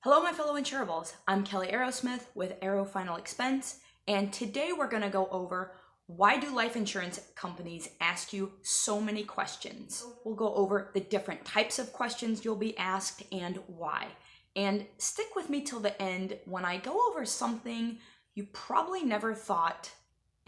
Hello my fellow insurables, I'm Kelli Arrowsmith with Arrow Final Expense, and today we're going to go over why do life insurance companies ask you so many questions. We'll go over the different types of questions you'll be asked and why. And stick with me till the end when I go over something you probably never thought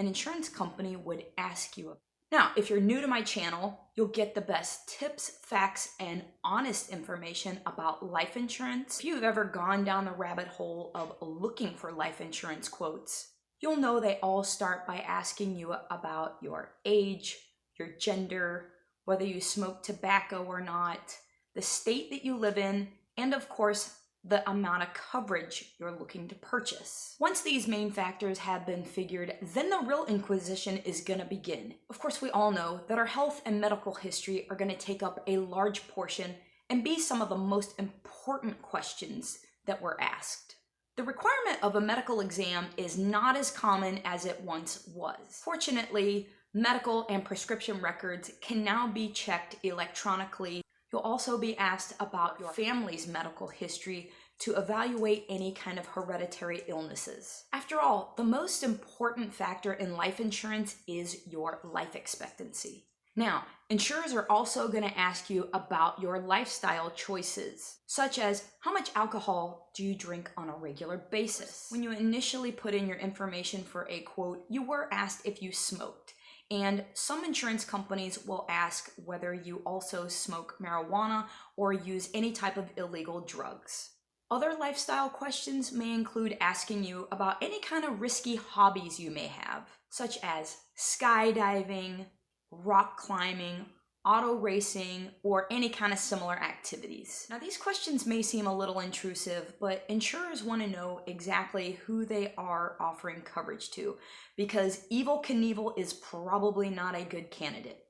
an insurance company would ask you about. Now, if you're new to my channel, you'll get the best tips, facts, and honest information about life insurance. If you've ever gone down the rabbit hole of looking for life insurance quotes, you'll know they all start by asking you about your age, your gender, whether you smoke tobacco or not, the state that you live in, and of course, the amount of coverage you're looking to purchase. Once these main factors have been figured, then the real inquisition is gonna begin. Of course, we all know that our health and medical history are gonna take up a large portion and be some of the most important questions that we're asked. The requirement of a medical exam is not as common as it once was. Fortunately, medical and prescription records can now be checked electronically. You'll also be asked about your family's medical history to evaluate any kind of hereditary illnesses. After all, the most important factor in life insurance is your life expectancy. Now, insurers are also going to ask you about your lifestyle choices, such as how much alcohol do you drink on a regular basis? When you initially put in your information for a quote, you were asked if you smoked. And some insurance companies will ask whether you also smoke marijuana or use any type of illegal drugs. Other lifestyle questions may include asking you about any kind of risky hobbies you may have, such as skydiving, rock climbing, auto racing, or any kind of similar activities. Now, these questions may seem a little intrusive, but insurers want to know exactly who they are offering coverage to, because Evel Knievel is probably not a good candidate.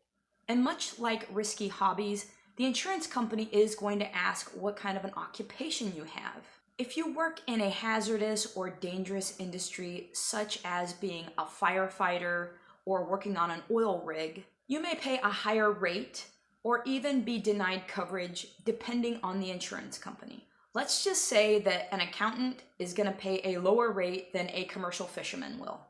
And much like risky hobbies, the insurance company is going to ask what kind of an occupation you have. If you work in a hazardous or dangerous industry, such as being a firefighter or working on an oil rig, you may pay a higher rate or even be denied coverage depending on the insurance company. Let's just say that an accountant is going to pay a lower rate than a commercial fisherman will.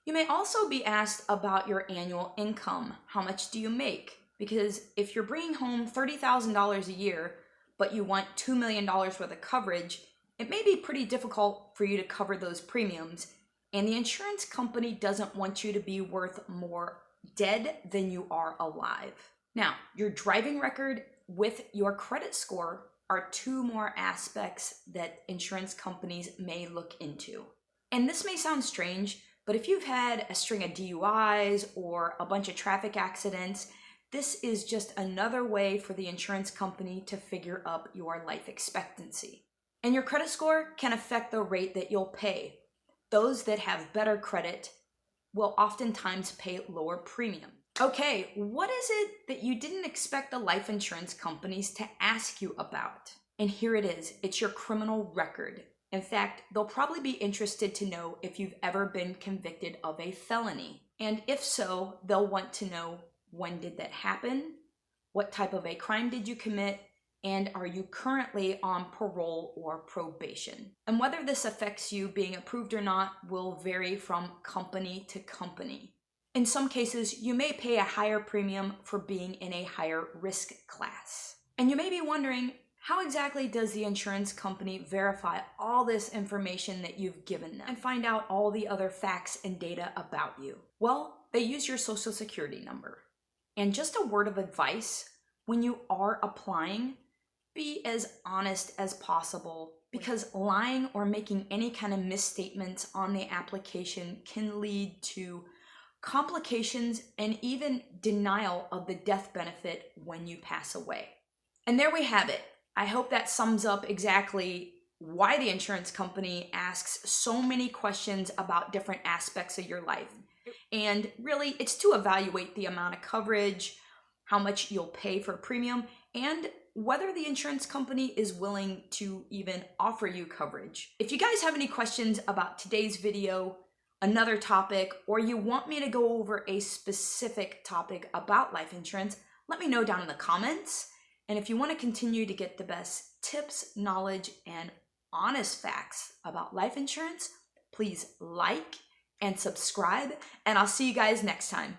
You may also be asked about your annual income. How much do you make? Because if you're bringing home $30,000 a year, but you want $2 million worth of coverage, it may be pretty difficult for you to cover those premiums, and the insurance company doesn't want you to be worth more dead than you are alive. Now, your driving record with your credit score are two more aspects that insurance companies may look into. And this may sound strange, but if you've had a string of DUIs or a bunch of traffic accidents, this is just another way for the insurance company to figure up your life expectancy. And your credit score can affect the rate that you'll pay. Those that have better credit will oftentimes pay lower premium. Okay, what is it that you didn't expect the life insurance companies to ask you about? And here it is, it's your criminal record. In fact, they'll probably be interested to know if you've ever been convicted of a felony. And if so, they'll want to know, when did that happen? What type of a crime did you commit? And are you currently on parole or probation? And whether this affects you being approved or not will vary from company to company. In some cases, you may pay a higher premium for being in a higher risk class. And you may be wondering, how exactly does the insurance company verify all this information that you've given them and find out all the other facts and data about you? Well, they use your social security number. And just a word of advice, when you are applying, be as honest as possible, because lying or making any kind of misstatements on the application can lead to complications and even denial of the death benefit when you pass away. And there we have it. I hope that sums up exactly why the insurance company asks so many questions about different aspects of your life. And really, it's to evaluate the amount of coverage, how much you'll pay for premium, and whether the insurance company is willing to even offer you coverage. If you guys have any questions about today's video, another topic, or you want me to go over a specific topic about life insurance, let me know down in the comments. And if you want to continue to get the best tips, knowledge, and honest facts about life insurance, please like and subscribe, and I'll see you guys next time.